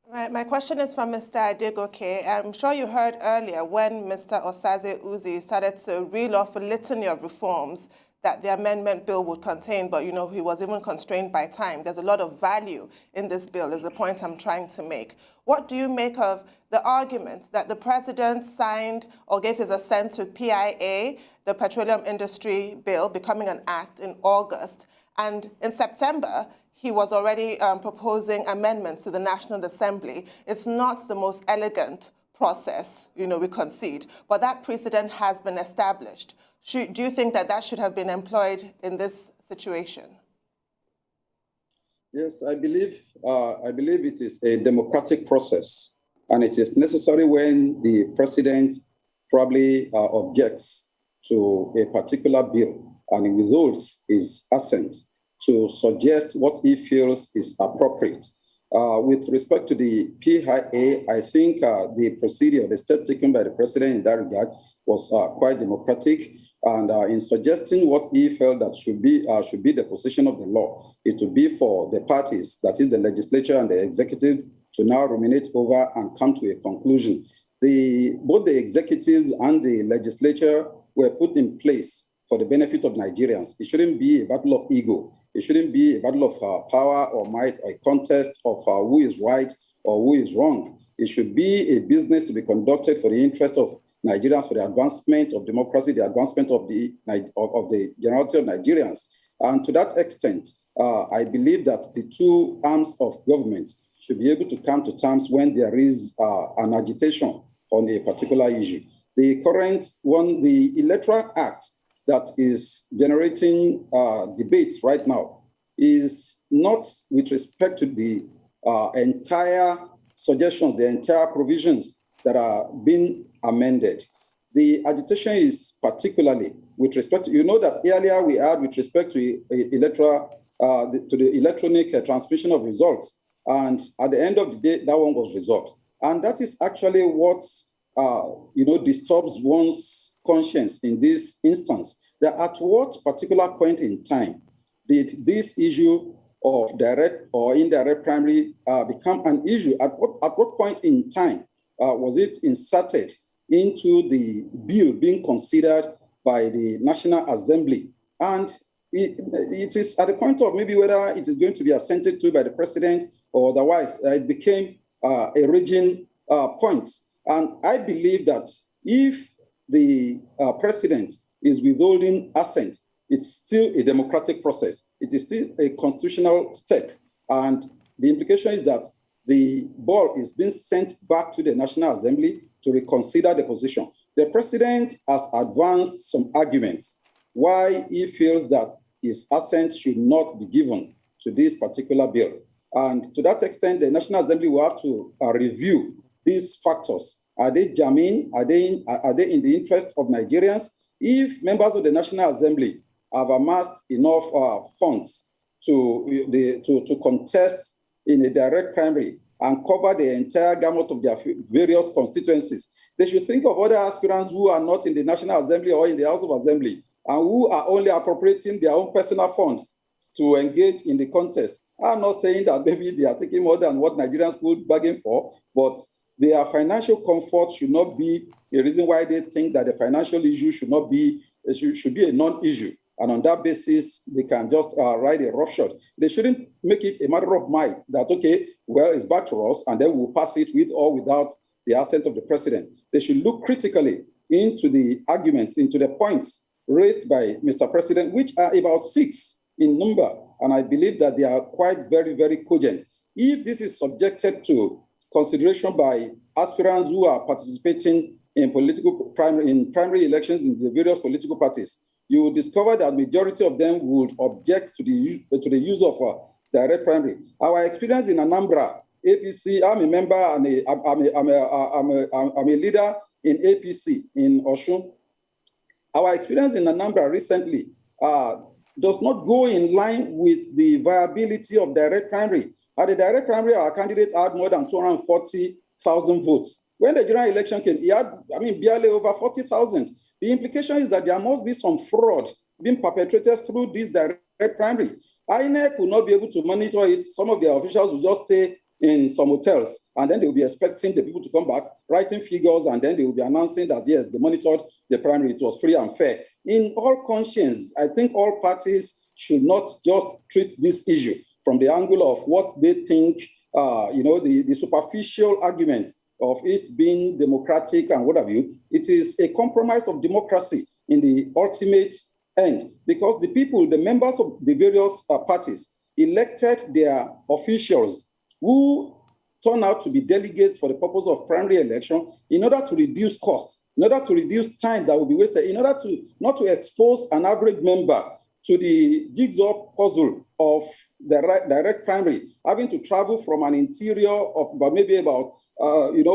Right. My question is for Mr. Adegoke. I'm sure you heard earlier when Mr. Osaze-Uzzi started to reel off a litany of reforms that the amendment bill would contain, but, he was even constrained by time. There's a lot of value in this bill, is the point I'm trying to make. What do you make of the argument that the president signed or gave his assent to PIA, the Petroleum Industry Bill, becoming an act in August, and in September, he was already proposing amendments to the National Assembly? It's not the most elegant process, we concede, but that precedent has been established. Do you think that should have been employed in this situation? Yes, I believe it is a democratic process, and it is necessary when the president probably objects to a particular bill and he withholds his assent to suggest what he feels is appropriate. With respect to the PIA, I think the procedure, the step taken by the president in that regard was quite democratic. And in suggesting what he felt that should be the position of the law, it would be for the parties, that is the legislature and the executive, to now ruminate over and come to a conclusion. Both the executives and the legislature were put in place for the benefit of Nigerians. It shouldn't be a battle of ego. It shouldn't be a battle of power or might, or a contest of who is right or who is wrong. It should be a business to be conducted for the interest of Nigerians, for the advancement of democracy, the advancement of the generality of Nigerians. And to that extent, I believe that the two arms of government should be able to come to terms when there is an agitation on a particular issue. The current one, the Electoral Act, that is generating debates right now is not with respect to the entire suggestions, the entire provisions that are being amended. The agitation is particularly with respect to, that earlier we had with respect to the electronic transmission of results. And at the end of the day, that one was resolved. And that is actually what, disturbs one's conscience in this instance, that at what particular point in time did this issue of direct or indirect primary become an issue? At what point in time was it inserted into the bill being considered by the National Assembly? And it is at the point of maybe whether it is going to be assented to by the president or otherwise. It became a raging point. And I believe that if the president is withholding assent, it's still a democratic process. It is still a constitutional step. And the implication is that the ball is being sent back to the National Assembly to reconsider the position. The president has advanced some arguments why he feels that his assent should not be given to this particular bill. And to that extent, the National Assembly will have to review these factors. Are they germane? Are they in the interest of Nigerians? If members of the National Assembly have amassed enough funds to contest in a direct primary and cover the entire gamut of their various constituencies, they should think of other aspirants who are not in the National Assembly or in the House of Assembly and who are only appropriating their own personal funds to engage in the contest. I'm not saying that maybe they are taking more than what Nigerians could bargain for, but their financial comfort should not be a reason why they think that the financial issue should be a non-issue. And on that basis, they can just ride a roughshod. They shouldn't make it a matter of might that, okay, well, it's back to us, and then we'll pass it with or without the assent of the president. They should look critically into the arguments, into the points raised by Mr. President, which are about 6 in number. And I believe that they are quite very, very cogent. If this is subjected to consideration by aspirants who are participating in primary elections in the various political parties, you will discover that majority of them would object to the use of direct primary. Our experience in Anambra, APC, I'm a member and I'm a leader in APC in Osun. Our experience in Anambra recently does not go in line with the viability of direct primary. At the direct primary, our candidate had more than 240,000 votes. When the general election came, he had, barely over 40,000. The implication is that there must be some fraud being perpetrated through this direct primary. INEC will not be able to monitor it. Some of their officials will just stay in some hotels, and then they will be expecting the people to come back, writing figures, and then they will be announcing that, yes, they monitored the primary, it was free and fair. In all conscience, I think all parties should not just treat this issue from the angle of what they think, the superficial arguments of it being democratic and what have you. It is a compromise of democracy in the ultimate end, because the people, the members of the various parties, elected their officials who turn out to be delegates for the purpose of primary election in order to reduce costs, in order to reduce time that will be wasted, in order to not to expose an average member to the jigsaw puzzle of the direct primary, having to travel from an interior of maybe about 1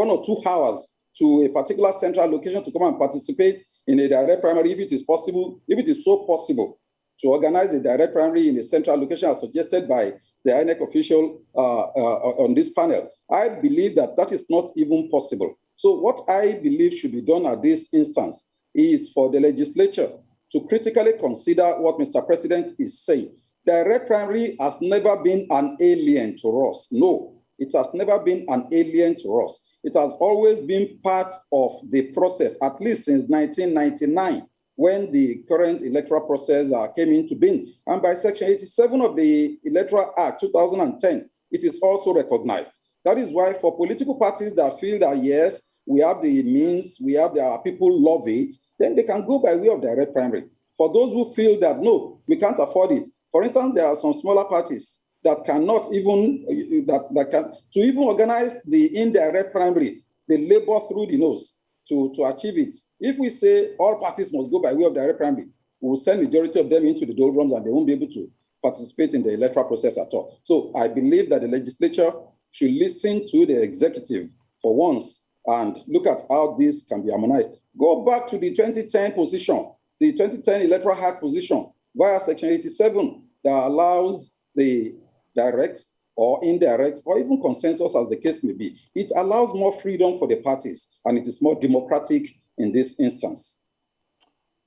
or 2 hours to a particular central location to come and participate in a direct primary, if it is possible, if it is so possible to organize a direct primary in a central location as suggested by the INEC official on this panel. I believe that that is not even possible. So what I believe should be done at this instance is for the legislature to critically consider what Mr. President is saying. Direct primary has never been an alien to us. No, it has never been an alien to us. It has always been part of the process, at least since 1999, when the current electoral process came into being. And by Section 87 of the Electoral Act 2010, it is also recognized. That is why for political parties that feel that, yes, we have the means, our people love it, then they can go by way of direct primary. For those who feel that, no, we can't afford it. For instance, there are some smaller parties that cannot even, to even organize the indirect primary, they labor through the nose to achieve it. If we say all parties must go by way of direct primary, we will send majority of them into the doldrums and they won't be able to participate in the electoral process at all. So I believe that the legislature should listen to the executive for once and look at how this can be harmonized. Go back to the 2010 position, the 2010 Electoral Act position via Section 87 that allows the direct or indirect or even consensus as the case may be. It allows more freedom for the parties and it is more democratic in this instance.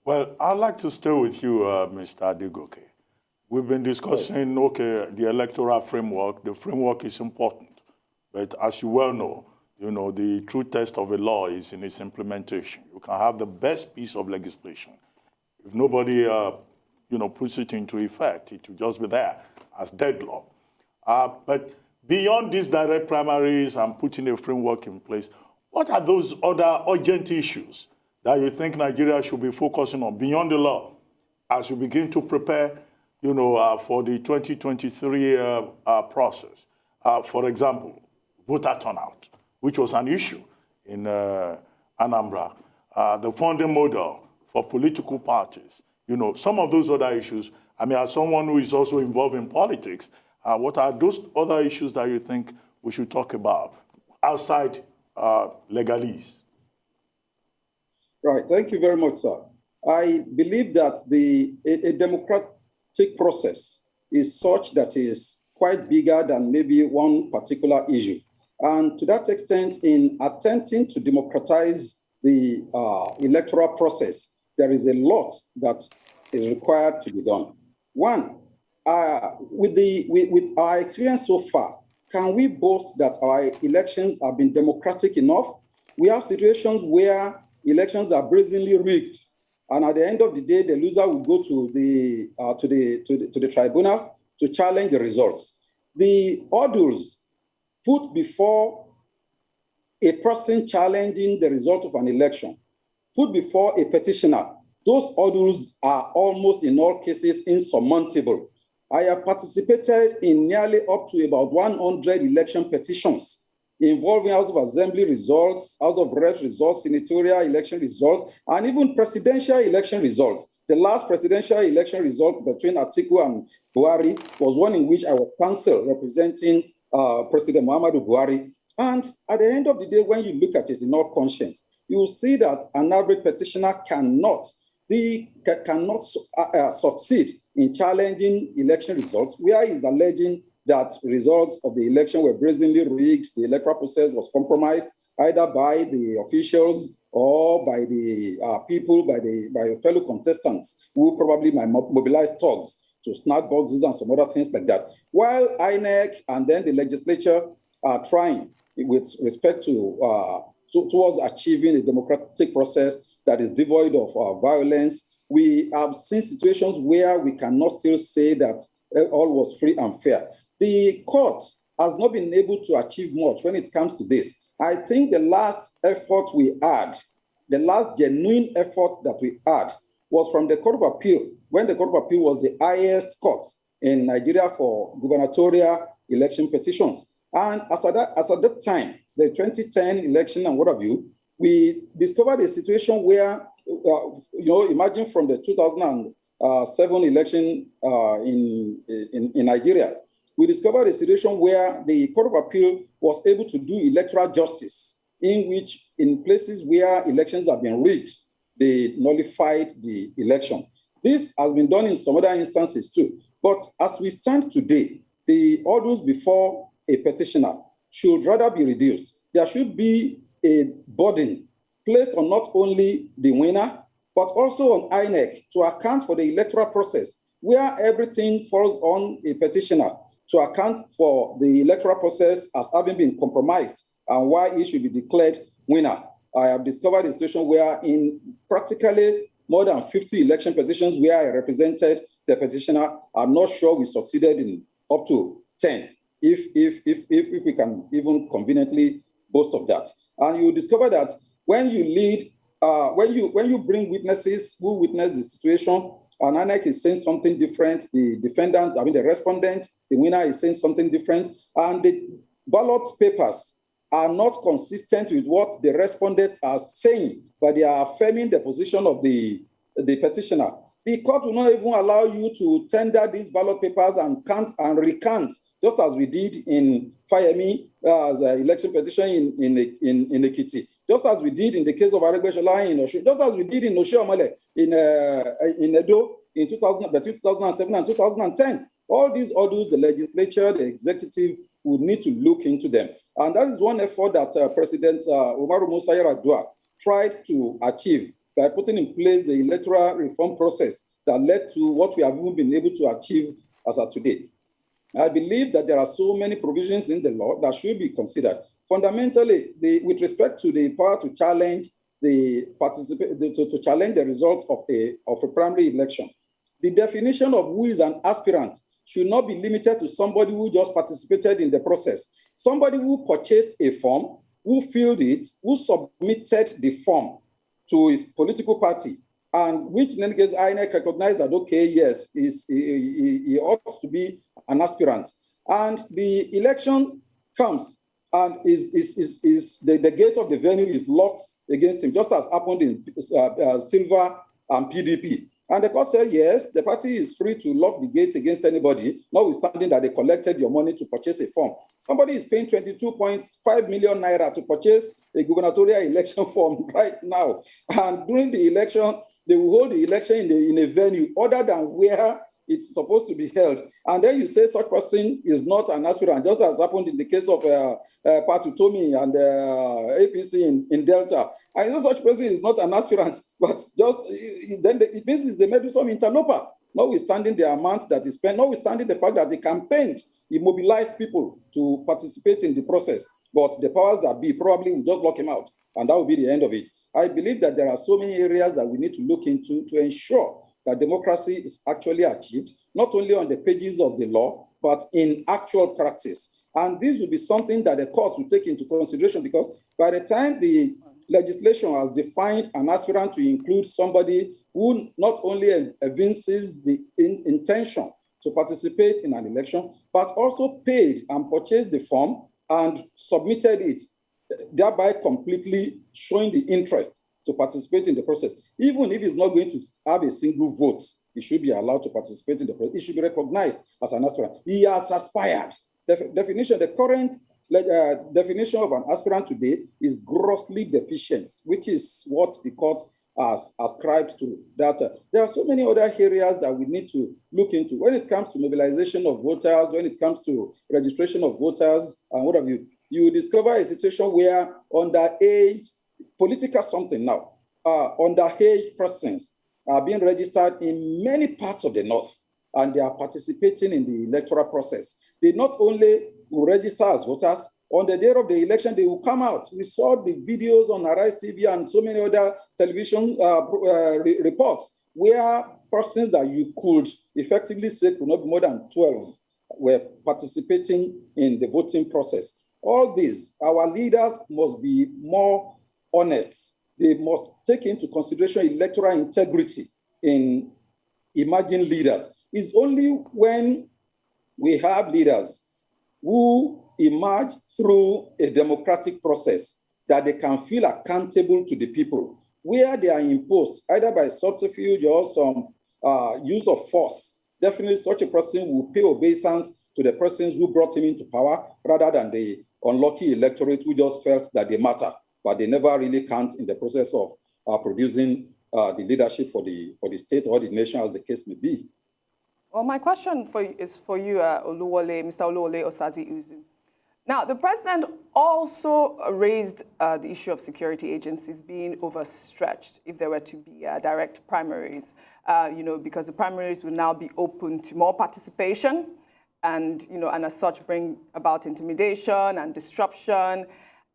Well, I'd like to stay with you, Mr. Adegoke. We've been discussing, okay, the electoral framework. The framework is important, but as you well know, the true test of a law is in its implementation. You can have the best piece of legislation. If nobody, puts it into effect, it will just be there as dead law. But beyond these direct primaries and putting a framework in place, what are those other urgent issues that you think Nigeria should be focusing on beyond the law as you begin to prepare, for the 2023 process? For example, voter turnout, which was an issue in Anambra, the funding model for political parties, some of those other issues. I mean, as someone who is also involved in politics, what are those other issues that you think we should talk about outside legalese? Right, thank you very much, sir. I believe that a democratic process is such that is quite bigger than maybe one particular issue. And to that extent, in attempting to democratize the electoral process, there is a lot that is required to be done. One, with our experience so far, can we boast that our elections have been democratic enough? We have situations where elections are brazenly rigged, and at the end of the day, the loser will go to the tribunal to challenge the results. The orders put before a person challenging the result of an election, put before a petitioner, those orders are almost in all cases insurmountable. I have participated in nearly up to about 100 election petitions involving House of Assembly results, House of Reps results, senatorial election results, and even presidential election results. The last presidential election result between Atiku and Buhari was one in which I was counsel representing President Muhammadu Buhari. And at the end of the day, when you look at it in all conscience, you will see that an average petitioner cannot succeed in challenging election results, where he's alleging that results of the election were brazenly rigged, the electoral process was compromised either by the officials or by the people, by fellow contestants who probably might mobilize thugs to snap boxes and some other things like that. While INEC and then the legislature are trying with respect to towards achieving a democratic process that is devoid of violence, we have seen situations where we cannot still say that all was free and fair. The court has not been able to achieve much when it comes to this. I think the last effort we had, the last genuine effort that we had was from the Court of Appeal, when the Court of Appeal was the highest court in Nigeria for gubernatorial election petitions. And as at that time, the 2010 election and what have you, we discovered a situation where, imagine from the 2007 election in Nigeria, we discovered a situation where the Court of Appeal was able to do electoral justice, in which in places where elections have been rigged, they nullified the election. This has been done in some other instances too. But as we stand today, the orders before a petitioner should rather be reduced. There should be a burden placed on not only the winner, but also on INEC to account for the electoral process, where everything falls on a petitioner to account for the electoral process as having been compromised and why it should be declared winner. I have discovered a situation where in practically more than 50 election petitions where I represented the petitioner, I'm not sure we succeeded in up to 10, if we can even conveniently boast of that. And you discover that when you lead, when you bring witnesses who witness the situation, and INEC is saying something different, the defendant, the respondent, the winner is saying something different, and the ballot papers are not consistent with what the respondents are saying, but they are affirming the position of the petitioner. The court will not even allow you to tender these ballot papers and count and recount, just as we did in Fayemi's election petition in Ekiti, just as we did in the case of Aregbesola in Osun, just as we did in Oshiomhole in Edo in 2007 and 2010. All these orders, the legislature, the executive would need to look into them. And that is one effort that President Muhammadu Buhari tried to achieve by putting in place the electoral reform process that led to what we have been able to achieve as of today. I believe that there are so many provisions in the law that should be considered. Fundamentally, with respect to the power to challenge to challenge the results of a primary election, the definition of who is an aspirant should not be limited to somebody who just participated in the process. Somebody who purchased a form, who filled it, who submitted the form to his political party, and which in any case INEC recognized that, okay, yes, he ought to be an aspirant. And the election comes and the gate of the venue is locked against him, just as happened in Silva and PDP. And the court said, yes, the party is free to lock the gates against anybody, notwithstanding that they collected your money to purchase a form. Somebody is paying 22.5 million naira to purchase a gubernatorial election form right now. And during the election, they will hold the election in a venue other than where it's supposed to be held. And then you say such person is not an aspirant, just as happened in the case of Patutomi and APC in Delta. And such person is not an aspirant, but just then it means it's a meddlesome interloper, notwithstanding the amount that is spent, notwithstanding the fact that he campaigned, he mobilized people to participate in the process. But the powers that be probably will just lock him out, and that will be the end of it. I believe that there are so many areas that we need to look into to ensure that democracy is actually achieved, not only on the pages of the law, but in actual practice. And this will be something that the courts will take into consideration, because by the time the legislation has defined an aspirant to include somebody who not only evinces the intention to participate in an election, but also paid and purchased the form and submitted it, thereby completely showing the interest to participate in the process. Even if he's not going to have a single vote, he should be allowed to participate in the process. He should be recognized as an aspirant. He has aspired. The current definition of an aspirant today is grossly deficient, which is what the court has ascribed to that. There are so many other areas that we need to look into when it comes to mobilization of voters, when it comes to registration of voters, and what have you. You will discover a situation where underage, political something now, underage persons are being registered in many parts of the North, and they are participating in the electoral process. They not only will register as voters, on the day of the election, they will come out. We saw the videos on Arise TV and so many other television reports where persons that you could effectively say could not be more than 12 were participating in the voting process. All these, our leaders must be more honest. They must take into consideration electoral integrity in emerging leaders. It's only when we have leaders who emerge through a democratic process that they can feel accountable to the people, where they are imposed either by subterfuge or some use of force. Definitely such a person will pay obeisance to the persons who brought him into power rather than the unlucky electorate who just felt that they matter, but they never really count in the process of producing the leadership for the state or the nation, as the case may be. Well, my question is for you, Mr. Oluwole Osaze-Uzzi. Now, the president also raised the issue of security agencies being overstretched if there were to be direct primaries, because the primaries will now be open to more participation and as such bring about intimidation and disruption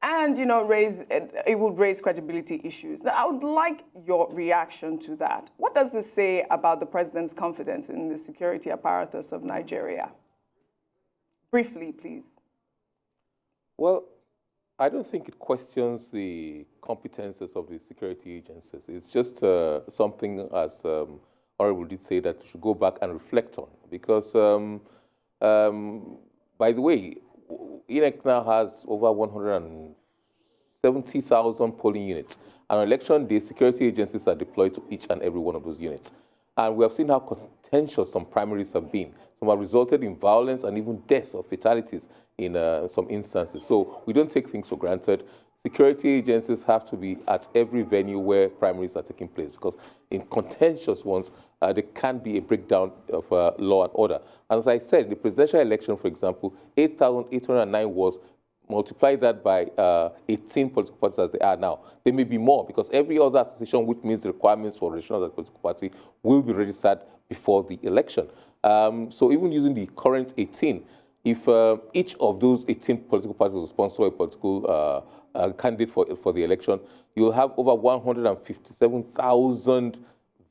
and, it would raise credibility issues. Now, I would like your reaction to that. What does this say about the president's confidence in the security apparatus of Nigeria? Briefly, please. Well, I don't think it questions the competences of the security agencies. It's just something, as Honorable did say, that we should go back and reflect on. Because, by the way, INEC now has over 170,000 polling units. And on election day, security agencies are deployed to each and every one of those units. And we have seen how contentious some primaries have been. Some have resulted in violence and even death or fatalities in some instances. So we don't take things for granted. Security agencies have to be at every venue where primaries are taking place, because in contentious ones, there can be a breakdown of law and order. And as I said, the presidential election, for example, 8,809 was multiply that by 18 political parties as they are now. There may be more, because every other association which meets the requirements for registration of the political party will be registered before the election. So even using the current 18, if each of those 18 political parties will sponsor a political candidate for the election, you'll have over 157,000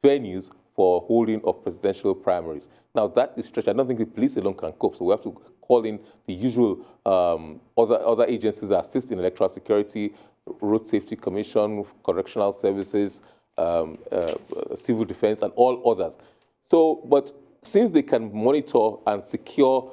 venues for holding of presidential primaries. Now, that is stretched. I don't think the police alone can cope, so we have to call in the usual other agencies that assist in electoral security, Road Safety Commission, Correctional Services, Civil Defense, and all others. So, but since they can monitor and secure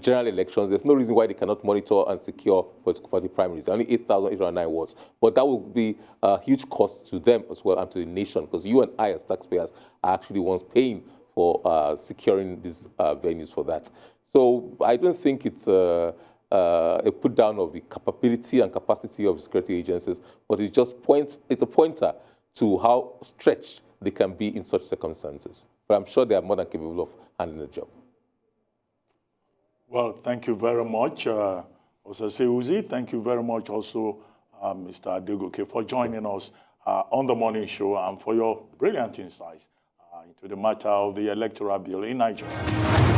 general elections, there's no reason why they cannot monitor and secure political party primaries. Only 8,809 wards. But that will be a huge cost to them as well and to the nation, because you and I as taxpayers are actually the ones paying for securing these venues for that. So I don't think it's a put down of the capability and capacity of security agencies, but it's just it's a pointer to how stretched they can be in such circumstances. But I'm sure they are more than capable of handling the job. Well, thank you very much, Osaze-Uzzi. Thank you very much also, Mr. Adegoke, for joining us on the morning show and for your brilliant insights into the matter of the Electoral Bill in Nigeria.